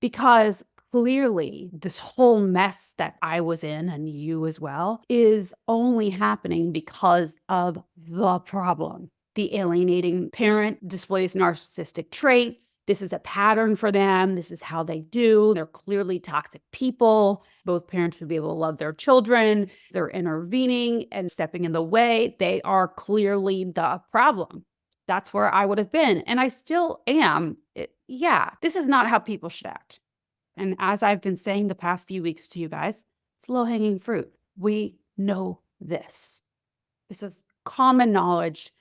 Because clearly this whole mess that I was in, and you as well, is only happening because of the problem. The alienating parent displays narcissistic traits. This is a pattern for them. This is how they do. They're clearly toxic people. Both parents would be able to love their children. They're intervening and stepping in the way. They are clearly the problem. That's where I would have been. And I still am. This is not how people should act. And as I've been saying the past few weeks to you guys, it's low-hanging fruit. We know this. This is common knowledge.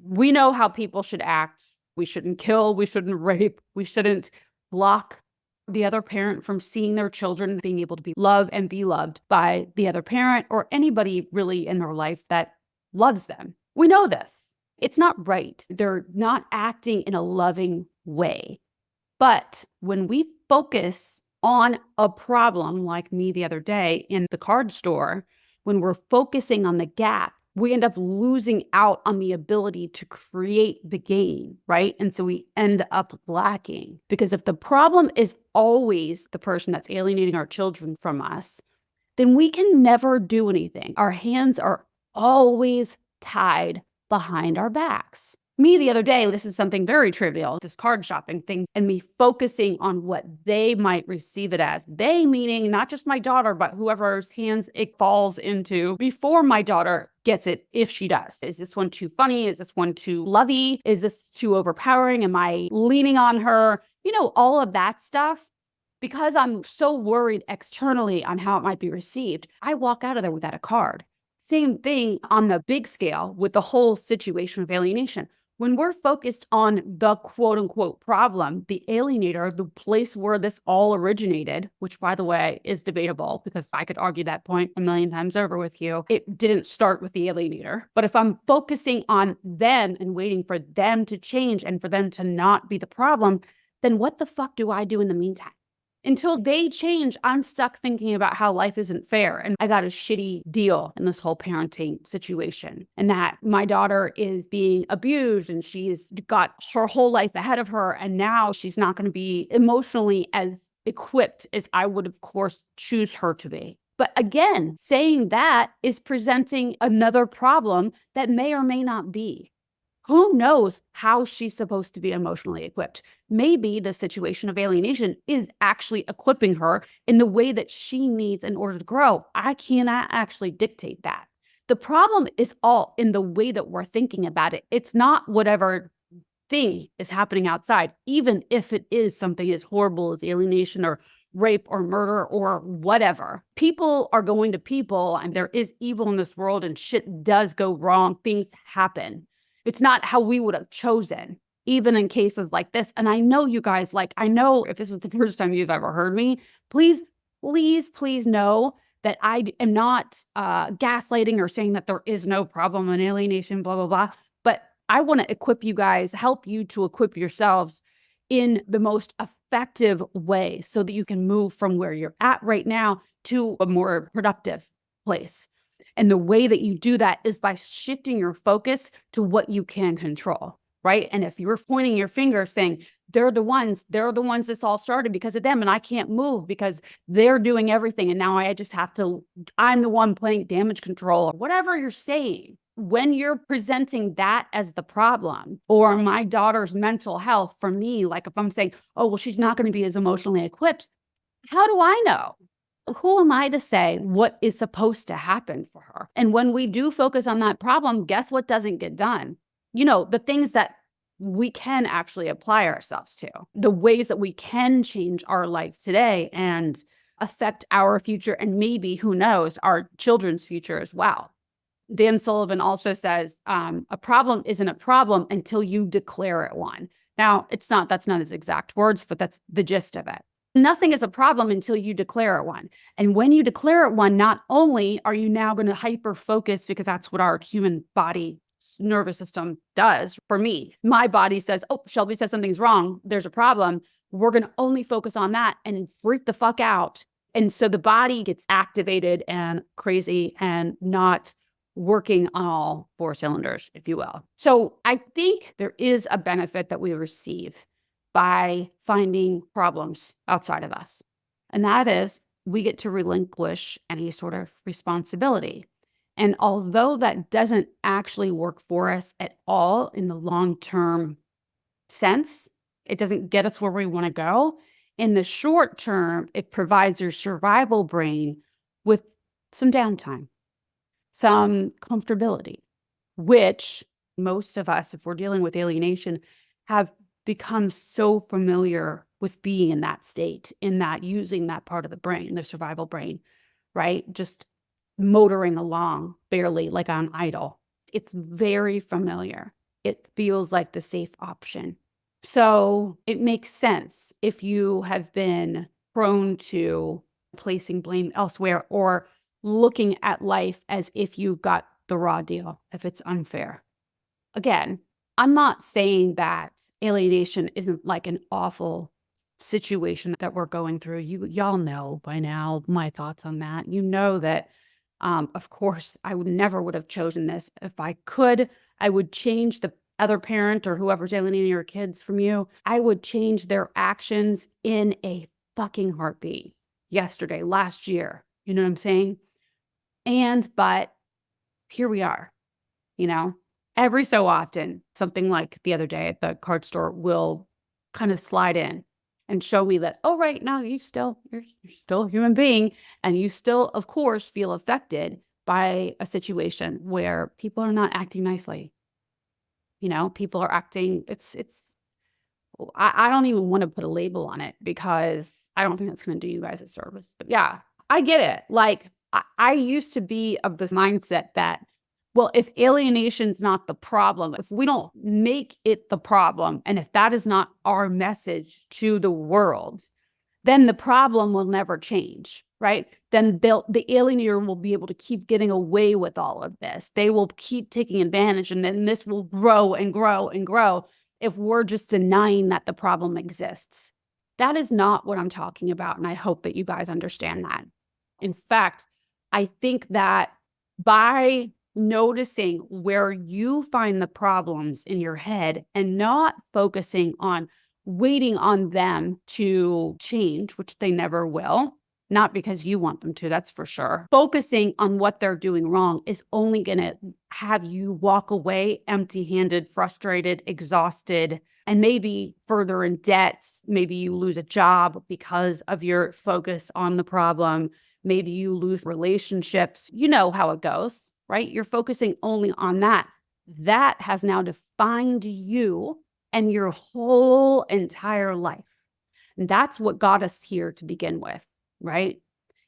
We know how people should act. We shouldn't kill. We shouldn't rape. We shouldn't block the other parent from seeing their children being able to be loved and be loved by the other parent or anybody really in their life that loves them. We know this. It's not right. They're not acting in a loving way. But when we focus on a problem, like me the other day in the card store, when we're focusing on the gap, we end up losing out on the ability to create the gain, right? And so we end up lacking. Because if the problem is always the person that's alienating our children from us, then we can never do anything. Our hands are always tied behind our backs. Me the other day, this is something very trivial, this card shopping thing, and me focusing on what they might receive it as. They meaning not just my daughter, but whoever's hands it falls into before my daughter gets it, if she does. Is this one too funny? Is this one too lovey? Is this too overpowering? Am I leaning on her? All of that stuff. Because I'm so worried externally on how it might be received, I walk out of there without a card. Same thing on the big scale with the whole situation of alienation. When we're focused on the quote unquote problem, the alienator, the place where this all originated, which by the way is debatable because I could argue that point a million times over with you. It didn't start with the alienator. But if I'm focusing on them and waiting for them to change and for them to not be the problem, then what the fuck do I do in the meantime? Until they change, I'm stuck thinking about how life isn't fair. And I got a shitty deal in this whole parenting situation. And that my daughter is being abused and she's got her whole life ahead of her. And now she's not going to be emotionally as equipped as I would, of course, choose her to be. But again, saying that is presenting another problem that may or may not be. Who knows how she's supposed to be emotionally equipped? Maybe the situation of alienation is actually equipping her in the way that she needs in order to grow. I cannot actually dictate that. The problem is all in the way that we're thinking about it. It's not whatever thing is happening outside, even if it is something as horrible as alienation or rape or murder or whatever. People are going to people, and there is evil in this world, and shit does go wrong. Things happen. It's not how we would have chosen, even in cases like this. And I know you guys, I know if this is the first time you've ever heard me, please, please, please know that I am not gaslighting or saying that there is no problem in alienation, blah, blah, blah. But I want to equip you guys, help you to equip yourselves in the most effective way so that you can move from where you're at right now to a more productive place. And the way that you do that is by shifting your focus to what you can control, right? And if you're pointing your finger saying, they're the ones this all started because of them, and I can't move because they're doing everything, and now I'm the one playing damage control, or whatever you're saying. When you're presenting that as the problem, or my daughter's mental health, for me, if I'm saying, oh, well, she's not going to be as emotionally equipped, how do I know? Who am I to say what is supposed to happen for her? And when we do focus on that problem, guess what doesn't get done? The things that we can actually apply ourselves to, the ways that we can change our life today and affect our future and maybe, who knows, our children's future as well. Dan Sullivan also says, a problem isn't a problem until you declare it one. Now, that's not his exact words, but that's the gist of it. Nothing is a problem until you declare it one. And when you declare it one, not only are you now going to hyper focus, because that's what our human body nervous system does. For me, my body says, oh, Shelby says something's wrong. There's a problem. We're going to only focus on that and freak the fuck out. And so the body gets activated and crazy and not working on all four cylinders, if you will. So I think there is a benefit that we receive by finding problems outside of us. And that is, we get to relinquish any sort of responsibility. And although that doesn't actually work for us at all in the long term sense, it doesn't get us where we want to go. In the short term, it provides your survival brain with some downtime, some comfortability, which most of us, if we're dealing with alienation, have become so familiar with being in that state, in that using that part of the brain, the survival brain, right? Just motoring along barely like on idle. It's very familiar. It feels like the safe option. So it makes sense if you have been prone to placing blame elsewhere or looking at life as if you've got the raw deal, if it's unfair. Again, I'm not saying that alienation isn't like an awful situation that we're going through. Y'all know by now my thoughts on that. You know that, of course, I would have chosen this. If I could, I would change the other parent or whoever's alienating your kids from you. I would change their actions in a fucking heartbeat. Yesterday, last year, you know what I'm saying? But here we are, you know? Every so often, something like the other day at the card store will kind of slide in and show me that, oh, right, now you're still a human being. And you still, of course, feel affected by a situation where people are not acting nicely. You know, people are acting, I don't even want to put a label on it because I don't think that's going to do you guys a service. But yeah, I get it. Like, I used to be of this mindset that, well, if alienation's not the problem, if we don't make it the problem, and if that is not our message to the world, then the problem will never change, right? Then the alienator will be able to keep getting away with all of this. They will keep taking advantage, and then this will grow and grow and grow if we're just denying that the problem exists. That is not what I'm talking about, and I hope that you guys understand that. In fact, I think that by noticing where you find the problems in your head and not focusing on waiting on them to change, which they never will, not because you want them to, that's for sure. Focusing on what they're doing wrong is only going to have you walk away empty-handed, frustrated, exhausted, and maybe further in debt. Maybe you lose a job because of your focus on the problem. Maybe you lose relationships. You know how it goes, right? You're focusing only on that. That has now defined you and your whole entire life. And that's what got us here to begin with, right?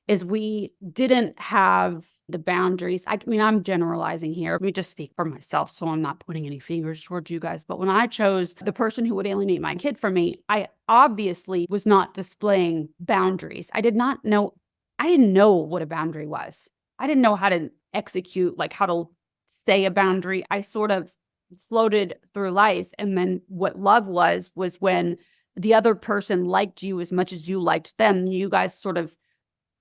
Is we didn't have the boundaries. I mean, I'm generalizing here. Let me just speak for myself, so I'm not pointing any fingers towards you guys. But when I chose the person who would alienate my kid from me, I obviously was not displaying boundaries. I didn't know what a boundary was. I didn't know how to execute, like how to say a boundary. I sort of floated through life. And then what love was when the other person liked you as much as you liked them. You guys sort of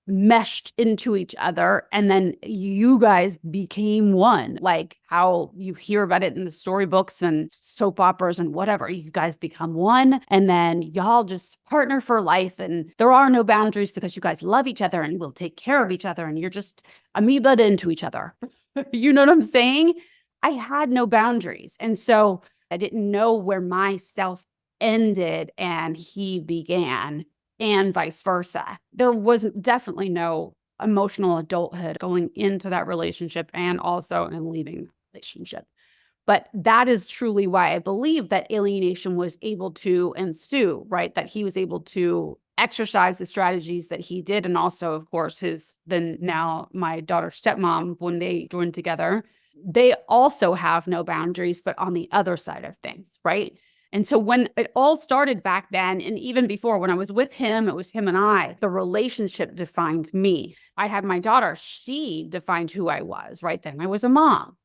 meshed into each other, and then you guys became one, like how you hear about it in the storybooks and soap operas and whatever. You guys become one, and then y'all just partner for life, and there are no boundaries because you guys love each other and will take care of each other, and you're just amoebaed into each other. You know what I'm saying? I had no boundaries, and so I didn't know where myself ended and he began, and vice versa. There was definitely no emotional adulthood going into that relationship and also in leaving the relationship. But that is truly why I believe that alienation was able to ensue, right? That he was able to exercise the strategies that he did. And also, of course, now my daughter's stepmom, when they joined together, they also have no boundaries, but on the other side of things, right? And so when it all started back then, and even before, when I was with him, it was him and I, the relationship defined me. I had my daughter, she defined who I was, right? Then I was a mom.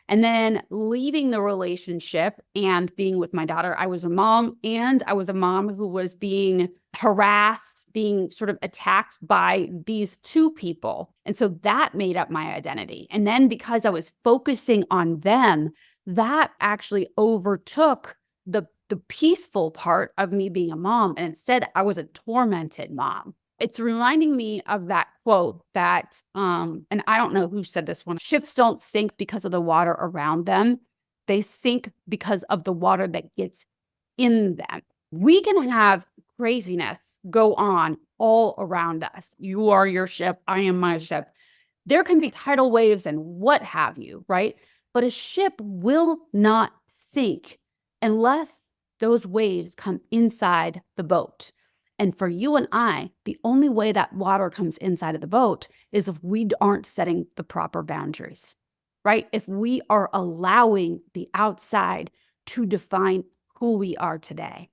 And then leaving the relationship and being with my daughter, I was a mom, and I was a mom who was being harassed, being sort of attacked by these two people. And so that made up my identity. And then because I was focusing on them, that actually overtook the the peaceful part of me being a mom. And instead, I was a tormented mom. It's reminding me of that quote that, and I don't know who said this one, ships don't sink because of the water around them. They sink because of the water that gets in them. We can have craziness go on all around us. You are your ship. I am my ship. There can be tidal waves and what have you, right? But a ship will not sink unless those waves come inside the boat. And for you and I, the only way that water comes inside of the boat is if we aren't setting the proper boundaries, right? If we are allowing the outside to define who we are today.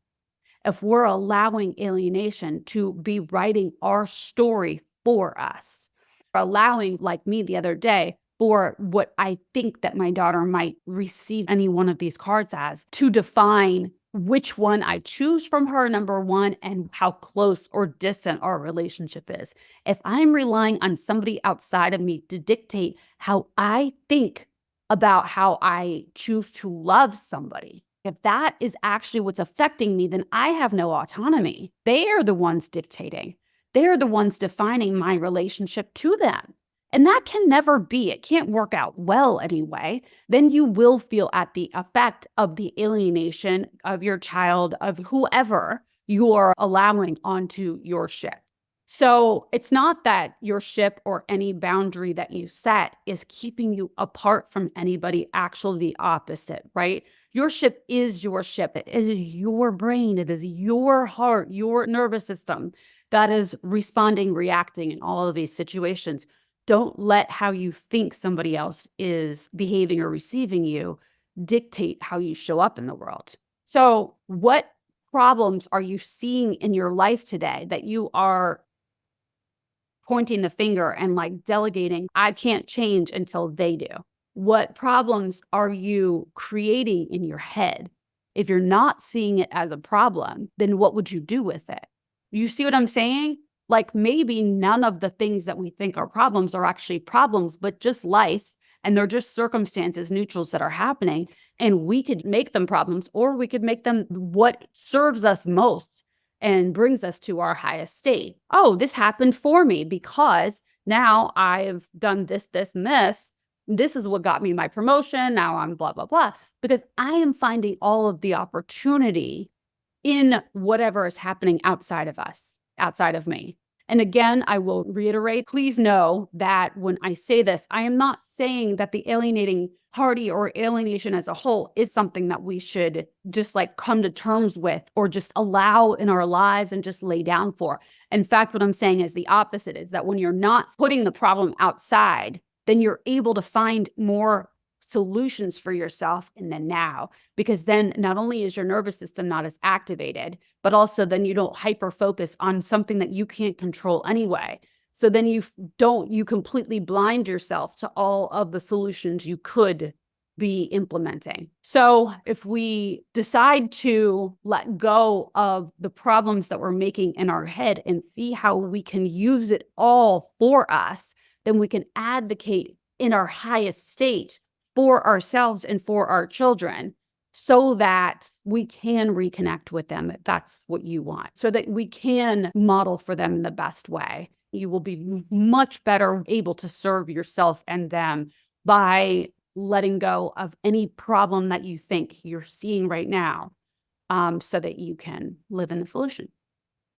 If we're allowing alienation to be writing our story for us, allowing, like me the other day, for what I think that my daughter might receive any one of these cards as, to define which one I choose from her, number one, and how close or distant our relationship is. If I'm relying on somebody outside of me to dictate how I think about how I choose to love somebody, if that is actually what's affecting me, then I have no autonomy. They are the ones dictating. They're the ones defining my relationship to them. And that can never be. It can't work out well anyway. Then you will feel at the effect of the alienation of your child, of whoever you are allowing onto your ship. So it's not that your ship or any boundary that you set is keeping you apart from anybody, actually the opposite, right? Your ship is your ship. It is your brain. It is your heart, your nervous system that is responding, reacting in all of these situations. Don't let how you think somebody else is behaving or receiving you dictate how you show up in the world. So what problems are you seeing in your life today that you are pointing the finger and like delegating, I can't change until they do? What problems are you creating in your head? If you're not seeing it as a problem, then what would you do with it? You see what I'm saying? Like maybe none of the things that we think are problems are actually problems, but just life. And they're just circumstances, neutrals that are happening. And we could make them problems, or we could make them what serves us most and brings us to our highest state. Oh, this happened for me because now I've done this, this, and this. This is what got me my promotion. Now I'm blah, blah, blah. Because I am finding all of the opportunity in whatever is happening outside of us, outside of me. And again, I will reiterate, please know that when I say this, I am not saying that the alienating party or alienation as a whole is something that we should just like come to terms with or just allow in our lives and just lay down for. In fact, what I'm saying is the opposite, is that when you're not putting the problem outside, then you're able to find more solutions for yourself in the now, because then not only is your nervous system not as activated, but also then you don't hyper focus on something that you can't control anyway. So then you completely blind yourself to all of the solutions you could be implementing. So if we decide to let go of the problems that we're making in our head and see how we can use it all for us, then we can advocate in our highest state for ourselves and for our children, so that we can reconnect with them if that's what you want, so that we can model for them in the best way. You will be much better able to serve yourself and them by letting go of any problem that you think you're seeing right now, so that you can live in the solution.